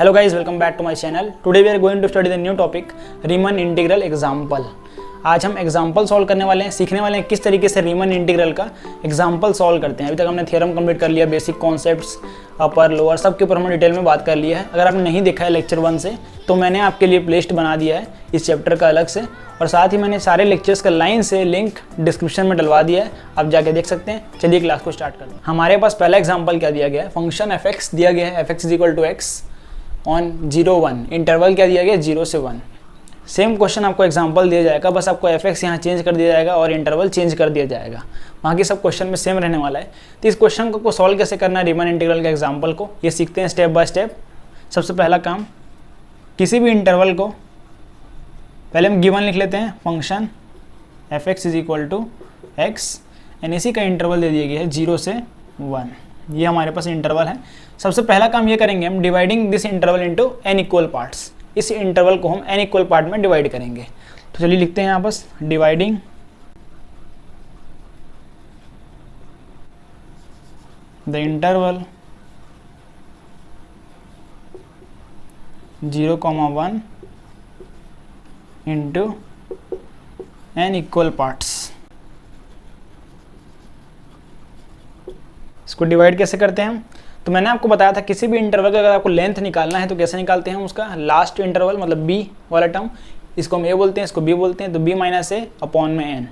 Hello guys, welcome back to my channel. Today we are going to study the new topic Riemann integral example. आज हम example solve करने वाले हैं, सीखने वाले हैं किस तरीके से रीमन इंटीग्रल का एग्जाम्पल सॉल्व करते हैं। अभी तक हमने थ्योरम कंप्लीट कर लिया, बेसिक कॉन्सेप्ट्स अपर लोअर सब के ऊपर हमने डिटेल में बात कर लिया है। अगर आपने नहीं देखा है लेक्चर 1 से तो मैंने आपके लिए प्लेलिस्ट बना दिया है इस चैप्टर का अलग से, और साथ ही मैंने सारे लेक्चर्स का लाइन से लिंक डिस्क्रिप्शन में डलवा दिया है, आप जाके देख सकते हैं। चलिए क्लास को स्टार्ट करते हैं। हमारे पास पहला एग्जाम्पल क्या दिया गया है, फंक्शन एफ एक्स दिया गया है, f x is equal to x on 0 1, interval क्या दिया गया 0 से 1। सेम क्वेश्चन आपको एग्जांपल दिया जाएगा, बस आपको एफ एक्स यहाँ चेंज कर दिया जाएगा और इंटरवल चेंज कर दिया जाएगा, बाकी सब क्वेश्चन में सेम रहने वाला है। तो इस क्वेश्चन को सॉल्व कैसे करना है रीमन इंटीग्रल के एग्जांपल को, ये सीखते हैं स्टेप बाय स्टेप। सबसे पहला काम, किसी भी इंटरवल को पहले हम गिवन लिख लेते हैं, function f x is equal to x and इसी का इंटरवल दे दिया गया है 0 से 1, ये हमारे पास इंटरवल है। सबसे पहला काम ये करेंगे हम, dividing this interval into n equal parts. इस इंटरवल को हम n इक्वल पार्ट में डिवाइड करेंगे। तो चलिए लिखते हैं यहाँ बस dividing the interval 0,1 into n equal parts. इसको डिवाइड कैसे करते हैं हम, तो मैंने आपको बताया था किसी भी इंटरवल का अगर आपको लेंथ निकालना है तो कैसे निकालते हैं हम उसका, लास्ट इंटरवल मतलब b वाला टर्म, इसको हम a बोलते हैं, इसको b बोलते हैं, तो b माइनस ए अपॉन में n,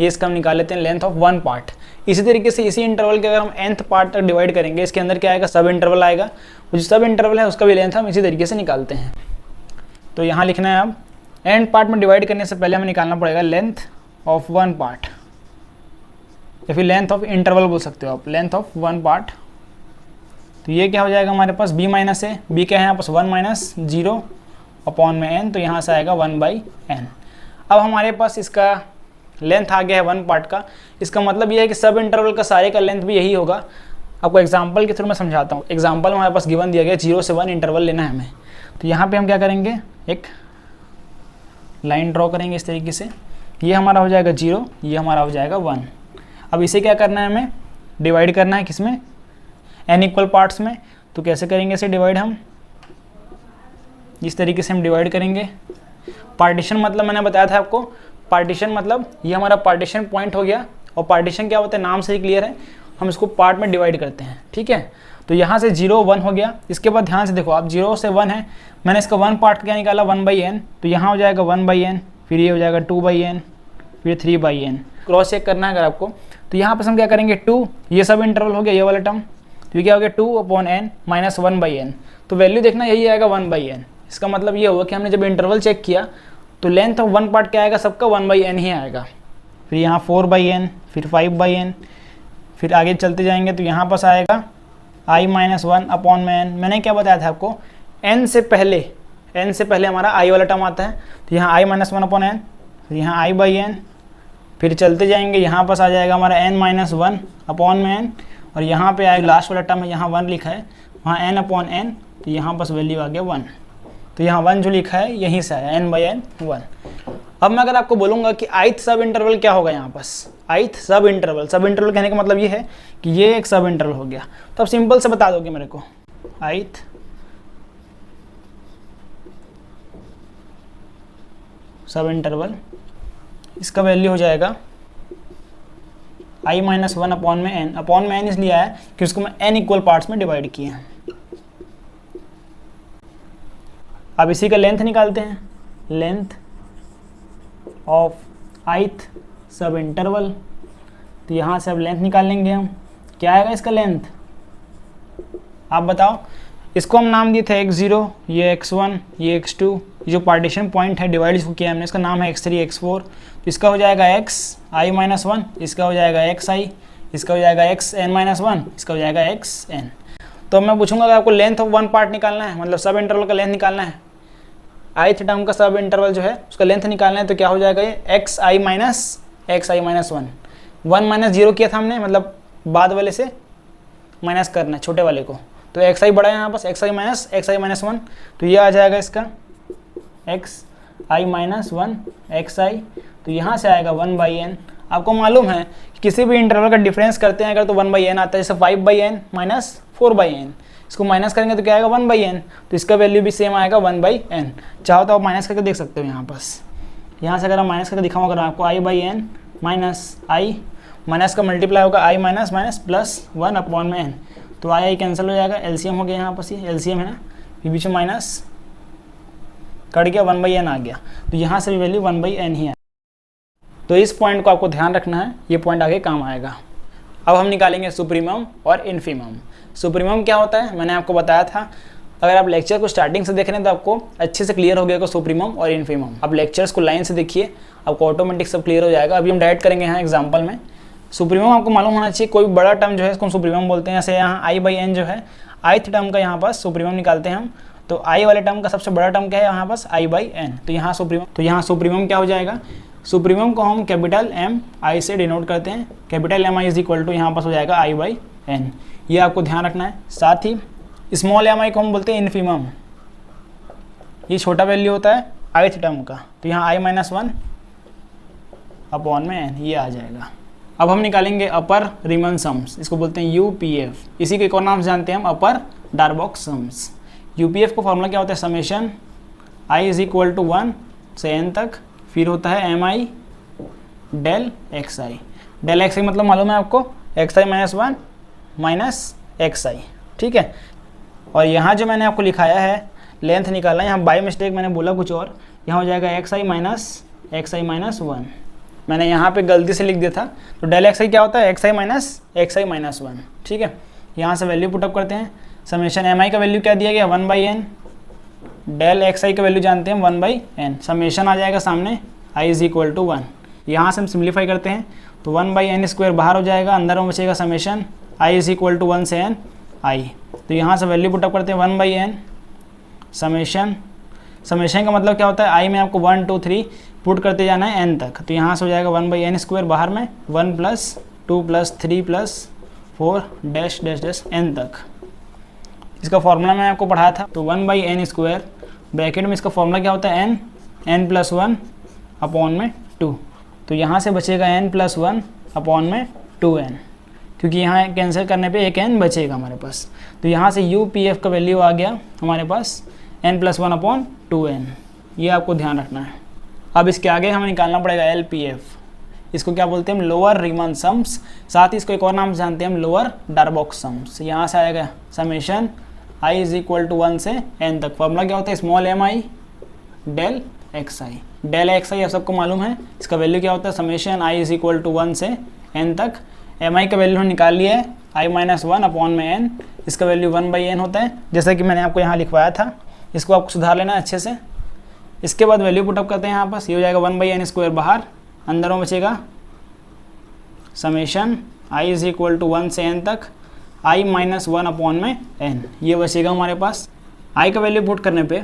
ये इसका हम निकाल लेते हैं लेंथ ऑफ 1 पार्ट। इसी तरीके से इसी इंटरवल के अगर हम nth पार्ट तक डिवाइड करेंगे, इसके अंदर क्या आएगा, सब इंटरवल आएगा, वो जो सब इंटरवल है उसका भी लेंथ हम इसी तरीके से निकालते हैं। तो यहाँ लिखना है अब, nth पार्ट में डिवाइड करने से पहले हमें निकालना पड़ेगा लेंथ ऑफ 1 पार्ट, या फिर लेंथ ऑफ इंटरवल बोल सकते हो आप, लेंथ ऑफ 1 पार्ट। तो ये क्या हो जाएगा हमारे पास b माइनस है, b क्या है यहाँ पास 1 माइनस 0 अपॉन में n, तो यहाँ से आएगा 1/n। अब हमारे पास इसका लेंथ आ गया है 1 पार्ट का, इसका मतलब ये है कि सब इंटरवल का सारे का लेंथ भी यही होगा। आपको एग्जांपल के थ्रू मैं समझाता हूँ। एग्जांपल हमारे पास गिवन दिया गया 0 से 1 इंटरवल लेना है हमें, तो यहाँ पर हम क्या करेंगे, एक लाइन ड्रॉ करेंगे इस तरीके से, ये हमारा हो जाएगा 0, ये हमारा हो जाएगा 1। अब इसे क्या करना है, हमें डिवाइड करना है किसमें, n इक्वल पार्ट्स में। तो कैसे करेंगे इसे डिवाइड, हम इस तरीके से हम डिवाइड करेंगे। पार्टीशन मतलब मैंने बताया था आपको, पार्टीशन मतलब ये हमारा पार्टीशन पॉइंट हो गया, और पार्टीशन क्या होता है नाम से ही क्लियर है, हम इसको पार्ट में डिवाइड करते हैं, ठीक है। तो यहाँ से 0 1 हो गया, इसके बाद ध्यान से देखो आप 0 से 1 है, मैंने इसका 1 पार्ट क्या निकाला 1/n, तो यहाँ हो जाएगा 1/n, फिर ये हो जाएगा 2/n, फिर 3/n। क्रॉस चेक करना है अगर आपको, तो यहाँ पर हम क्या करेंगे 2, ये सब इंटरवल हो गया ये वाला टर्म, तो ये क्या हो गया 2/n माइनस 1/n, तो वैल्यू देखना यही आएगा 1/n। इसका मतलब ये हुआ कि हमने जब इंटरवल चेक किया तो लेंथ ऑफ 1 पार्ट क्या आएगा, सबका 1/n ही आएगा। फिर यहाँ 4/n, फिर 5/n, फिर आगे चलते जाएंगे तो यहाँ पास आएगा i माइनस 1 अपॉन में n। मैंने क्या बताया था आपको, n से पहले हमारा i वाला टर्म आता है, तो यहाँ i माइनस 1 अपॉन n, फिर यहाँ i/n, फिर चलते जाएंगे यहाँ पास आ जाएगा हमारा n माइनस 1 अपॉन में n, और यहाँ पे आएगा लास्ट वाला टर्म है, यहाँ 1 लिखा है, वहाँ n अपॉन n, तो यहाँ पास वैल्यू आ गया 1, तो यहाँ 1 जो लिखा है यहीं से आया n/n 1। अब मैं अगर आपको बोलूँगा कि ith सब इंटरवल क्या होगा, यहाँ पास ith सब इंटरवल कहने का मतलब ये है कि ये एक सब इंटरवल हो गया, तो अब सिंपल से बता दोगे मेरे को, ith सब इंटरवल, इसका वैल्यू हो जाएगा i माइनस 1 अपॉन में n इसलिए आया कि उसको मैं n इक्वल पार्ट्स में डिवाइड किया है। अब इसी का लेंथ निकालते हैं, लेंथ ऑफ ith सब इंटरवल, तो यहाँ से अब लेंथ निकाल लेंगे हम, क्या आएगा इसका लेंथ, आप बताओ। इसको हम नाम दिए थे x0, ये x1, ये x2, ये जो पार्टीशन पॉइंट है डिवाइड इसको किया हमने, इसका नाम है x3 x4, तो इसका हो जाएगा x i माइनस 1, इसका हो जाएगा xi, इसका हो जाएगा xn माइनस 1, इसका हो जाएगा xn। तो मैं पूछूंगा अगर आपको लेंथ ऑफ 1 पार्ट निकालना है, मतलब सब इंटरवल का लेंथ निकालना है, ith टर्म का सब इंटरवल जो है उसका लेंथ निकालना है, तो क्या हो जाएगा ये xi माइनस 1, 1 माइनस 0 किया था हमने, मतलब बाद वाले से माइनस करना है छोटे वाले को, तो xi बड़ा है यहाँ पास, xi माइनस 1, तो ये आ जाएगा इसका xi माइनस 1 xi, तो यहाँ से आएगा 1/n। आपको मालूम है कि किसी भी इंटरवल का डिफरेंस करते हैं अगर तो 1/n आता है, जैसे 5/n माइनस 4/n, इसको माइनस करेंगे तो क्या आएगा 1/n, तो इसका वैल्यू भी सेम आएगा 1/n। चाहो तो आप माइनस करके देख सकते हो यहाँ पास, यहाँ से अगर हम माइनस करके दिखाऊँ अगर आपको i/n माइनस i माइनस का मल्टीप्लाई होगा i minus minus plus 1/n, तो i कैंसिल हो जाएगा, एलसीएम हो गया यहाँ पास, ये एलसीएम है ना, फिर बीच में माइनस कट गया 1/n आ गया, तो यहाँ से भी वैल्यू 1/n ही है। तो इस पॉइंट को आपको ध्यान रखना है, ये पॉइंट आगे काम आएगा। अब हम निकालेंगे सुप्रीमम और इन्फीमम। सुप्रीमम क्या होता है मैंने आपको बताया था, अगर आप लेक्चर को स्टार्टिंग से देख रहे हैं तो आपको अच्छे से क्लियर हो गया सुप्रीमम और इन्फीमम। अब लेक्चर्स को लाइन से देखिए, आपको ऑटोमेटिक सब क्लियर हो जाएगा। अभी हम डायरेक्ट करेंगे यहाँ एग्जाम्पल में। सुप्रीमम आपको मालूम होना चाहिए, कोई बड़ा टर्म जो है इसको सुप्रीमम बोलते हैं। जैसे यहाँ i/n जो है, ith टर्म का यहाँ पास सुप्रीमम निकालते हैं हम, तो i वाले टर्म का सबसे बड़ा टर्म क्या है यहाँ पास i/n, तो यहाँ सुप्रीमम क्या हो जाएगा, सुप्रीमम को हम कैपिटल Mi से डिनोट करते हैं। Capital Mi is equal to यहाँ पास हो जाएगा i/n, ये आपको ध्यान रखना है। साथ ही स्मॉल mi को हम बोलते हैं इन्फीमम, ये छोटा वैल्यू होता है ith टर्म का, तो यहाँ i-1 अपॉन में n ये आ जाएगा। अब हम निकालेंगे अपर रिमन सम्स, इसको बोलते हैं UPF, इसी के एक और नाम से जानते हैं हम अपर डार्बॉक्स सम्स। UPF का फॉर्मूला क्या होता है, summation i is equal to 1 से n तक, फिर होता है mi del xi। Del xi मतलब मालूम है आपको, xi माइनस 1 माइनस xi, ठीक है। और यहाँ जो मैंने आपको लिखाया है लेंथ निकालना है, यहाँ बाय मिस्टेक मैंने बोला कुछ और, यहाँ हो जाएगा xi माइनस 1, मैंने यहाँ पे गलती से लिख दिया था। तो डेल xi क्या होता है, xi माइनस 1, ठीक है। यहाँ से वैल्यू पुटअप करते हैं, समेशन mi का वैल्यू क्या दिया गया 1/n, डेल xi का वैल्यू जानते हैं 1/n, समेशन आ जाएगा सामने i इज इक्वल टू 1। यहाँ से हम सिम्प्लीफाई करते हैं तो 1/n² बाहर हो जाएगा, अंदर में बचेगा summation i is equal to 1 से n i। तो यहाँ से वैल्यू पुटअप करते हैं 1/n समेशन का मतलब क्या होता है, i में आपको 1 2 3 पुट करते जाना है n तक, तो यहाँ से हो जाएगा 1/n² बाहर में 1 + 2 + 3 + 4 डैश डैश डैश n तक। इसका फॉर्मूला मैंने आपको पढ़ाया था, तो 1/n² ब्रैकेट में इसका फॉर्मूला क्या होता है n + 1 अपॉन में 2, तो यहाँ से बचेगा n + 1 अपॉन में 2n, क्योंकि यहाँ कैंसिल करने पे एक n बचेगा हमारे पास। तो यहाँ से UPF का वैल्यू आ गया हमारे पास n + 1 अपॉन 2n, ये आपको ध्यान रखना है। अब इसके आगे हमें निकालना पड़ेगा LPF, इसको क्या बोलते हैं हम, लोअर रिमन सम्स, साथ ही इसको एक और नाम से जानते हैं हम लोअर डार्बॉक्स सम्स। यहाँ से आएगा summation i is equal to 1 से n तक, फॉर्मूला क्या होता है, small mi del xi। Del xi आप सबको मालूम है, इसका वैल्यू क्या होता है, summation i is equal to 1 से n तक। mi का वैल्यू निकाल लिया है i-1 अपॉन में n, इसका वैल्यू 1/n होता है, जैसा कि मैंने आपको यहाँ लिखवाया था। इसको आपको सुधार लेना अच्छे से। इसके बाद वैल्यू पुटअप करते हैं यहाँ पास, ये हो जाएगा 1/n² बाहर, अंदर में बचेगा summation i is equal to 1 से n तक i-1 अपॉन में n, ये बचेगा हमारे पास। i का वैल्यू पुट करने पे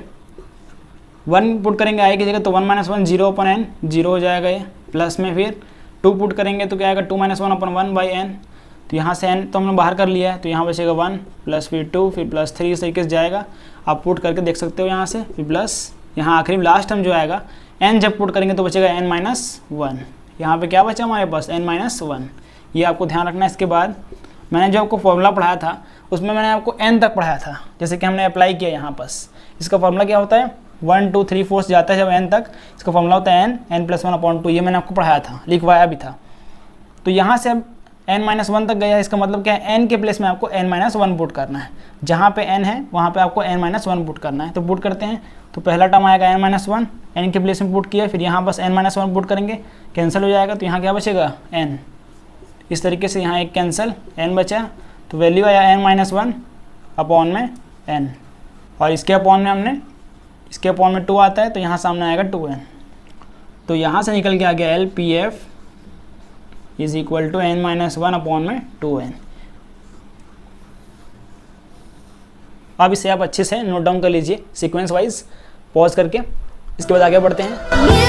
1 पुट करेंगे i की जगह, तो 1 - 1 0 अपॉन n, 0 हो जाएगा ये, प्लस में फिर 2 पुट करेंगे तो क्या आएगा 2 - 1 अपॉन 1/n, तो यहाँ से n तो हमने बाहर कर लिया है, तो यहाँ बचेगा 1 प्लस फिर 2 फिर प्लस 3, इस तरीके से जाएगा। आप पुट करके देख सकते हो यहाँ से, फिर प्लस यहाँ आखिरी लास्ट टर्म जो आएगा n जब पुट करेंगे तो बचेगा n-1, यहाँ पे क्या बचा हमारे पास n-1, ये आपको ध्यान रखना है। इसके बाद मैंने जो आपको फॉर्मूला पढ़ाया था उसमें मैंने आपको n तक पढ़ाया था, जैसे कि हमने अप्लाई किया यहाँ पास। इसका फॉर्मूला क्या होता है, 1 2 3 4 जाता है जब n तक, इसका फॉर्मूला होता है n + 1 अपॉन 2, ये मैंने आपको पढ़ाया था, लिखवाया भी था। तो यहाँ से अब n-1 तक गया, इसका मतलब क्या है, n के प्लेस में आपको n-1 पुट करना है, जहाँ पे n है वहाँ पे आपको n-1 पुट करना है। तो पुट करते हैं, तो पहला टर्म आएगा n-1, n के प्लेस में पुट किया, फिर यहाँ बस n-1 पुट करेंगे, कैंसिल हो जाएगा, तो यहाँ क्या बचेगा n, इस तरीके से यहाँ एक कैंसिल, n बचा, तो वैल्यू आया n-1 अपॉन में n, और इसके अपॉन में 2 आता है, तो यहाँ सामने आएगा 2n। तो यहाँ से निकल के आ गया LPF is equal to n-1 upon में 2n। अब इसे आप अच्छे से नोट डाउन कर लीजिए सीक्वेंस वाइज, पॉज करके, इसके बाद आगे बढ़ते हैं।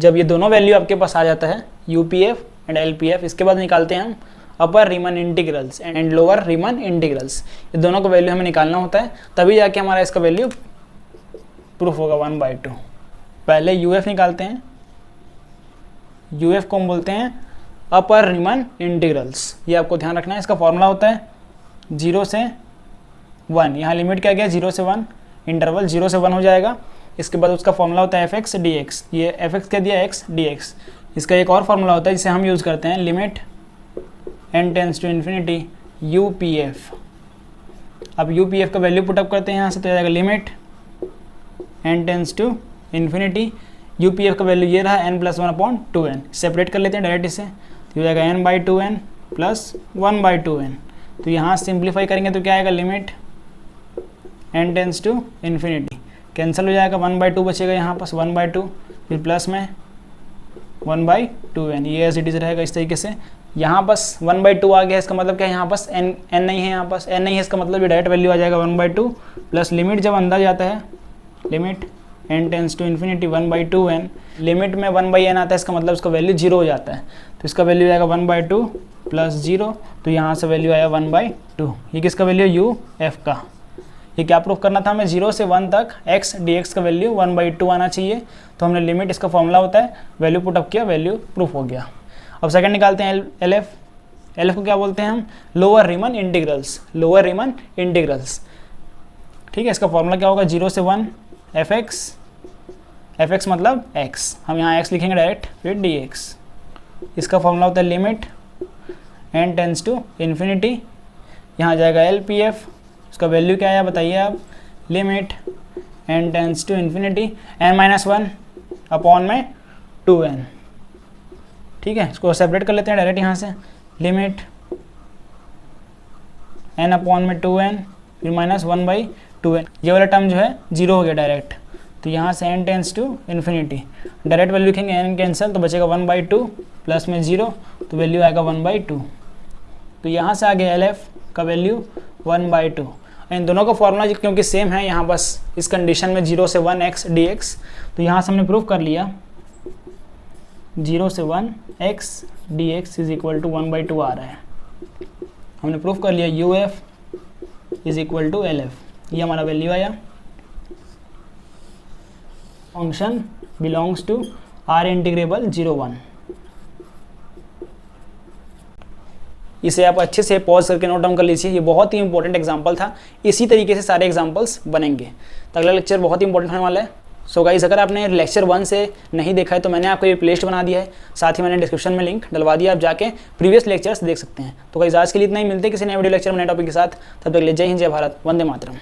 जब ये दोनों वैल्यू आपके पास आ जाता है यूपीएफ एंड एलपीएफ, इसके बाद निकालते हैं हम अपर रीमन इंटीग्रल्स एंड लोअर रीमन इंटीग्रल्स। ये दोनों का वैल्यू हमें निकालना होता है, तभी जाके हमारा इसका वैल्यू प्रूफ होगा 1/2। पहले यूएफ निकालते हैं। यूएफ को हम बोलते हैं अपर रीमन इंटीग्रल्स। ये आपको ध्यान रखना है, इसका फॉर्मूला होता है 0 से 1। यहाँ लिमिट क्या गया 0 से 1, इंटरवल 0 से 1 हो जाएगा। इसके बाद उसका फॉर्मूला होता है fx dx। ये fx कह दिया x dx। इसका एक और फॉर्मूला होता है जिसे हम यूज़ करते हैं, limit n tends to infinity UPF। अब UPF का वैल्यू पुटअप करते हैं यहाँ से, तो आ जाएगा limit n tends to infinity. UPF का वैल्यू ये रहा n + 1/2n। सेपरेट कर लेते हैं डायरेक्ट इसे, तो हो जाएगा n/2n + 1/2n। तो यहाँ सिंप्लीफाई करेंगे तो क्या आएगा, limit n tends to infinity, cancel हो जाएगा, 1/2 बचेगा यहाँ पास, 1/2, फिर प्लस में 1/2n। ये एज इट इज रहेगा इस तरीके से। यहाँ पास 1/2 आ गया, इसका मतलब क्या है, यहाँ पास n नहीं है, यहाँ पास n नहीं है, इसका मतलब ये डायरेक्ट वैल्यू आ जाएगा 1/2 प्लस लिमिट जब अंदर जाता है, limit n tends to infinity 1/2n। Limit में 1/n आता है, इसका मतलब इसका वैल्यू 0 हो जाता है, तो इसका वैल्यू आएगा 1/2 प्लस 0। तो यहाँ से वैल्यू आया 1/2। ये किसका वैल्यू, UF का। ये क्या प्रूफ करना था हमें, 0 से 1 तक x dx का वैल्यू 1/2 आना चाहिए। तो हमने लिमिट, इसका फॉर्मूला होता है, वैल्यू पुटअप किया, वैल्यू प्रूफ हो गया। अब सेकंड निकालते हैं LF। LF को क्या बोलते हैं हम, लोअर रीमन इंटीग्रल्स। लोअर रीमन इंटीग्रल्स, ठीक है। इसका फॉर्मूला क्या होगा, 0 से 1 fx मतलब x, हम यहाँ x लिखेंगे डायरेक्ट, फिर dx। इसका फॉर्मूला होता है limit n tends to infinity, यहाँ जाएगा LPF। उसका वैल्यू क्या है बताइए आप, limit n tends to infinity n-1/2n। ठीक है, इसको सेपरेट कर लेते हैं डायरेक्ट यहाँ से, लिमिट n/2n फिर -1/2n। ये वाला टर्म जो है 0 हो गया डायरेक्ट, तो यहाँ से n tends to infinity, direct value लिखेंगे n कैंसिल, तो बचेगा 1/2 प्लस में 0, तो वैल्यू आएगा 1/2। तो यहाँ से आ गया LF का वैल्यू 1/2। इन दोनों का फॉर्मूला क्योंकि सेम है, यहाँ बस इस कंडीशन में 0 से 1 x dx, तो यहाँ से हमने प्रूफ कर लिया 0 से 1 x dx is equal to 1/2 आ रहा है। हमने प्रूफ कर लिया UF is equal to LF। ये हमारा वैल्यू आया। Function belongs to R integrable 0-1। इसे आप अच्छे से पॉज करके नोट डाउन कर लीजिए, ये बहुत ही इंपॉर्टेंट एग्जांपल था। इसी तरीके से सारे एग्जांपल्स बनेंगे, तो अगला लेक्चर बहुत ही इंपॉर्टेंट होने वाला है। सो गाइस, अगर आपने लेक्चर 1 से नहीं देखा है तो मैंने आपको ये प्लेलिस्ट बना दिया है, साथ ही मैंने डिस्क्रिप्शन में लिंक डलवा दिया, आप जाके प्रीवियस लेक्चर्स देख सकते हैं। तो गाइस, आज के लिए इतना ही, मिलते हैं किसी नए वीडियो लेक्चर में नए टॉपिक के साथ। तब तक ले जय हिंद, जय भारत, वंदे मातरम।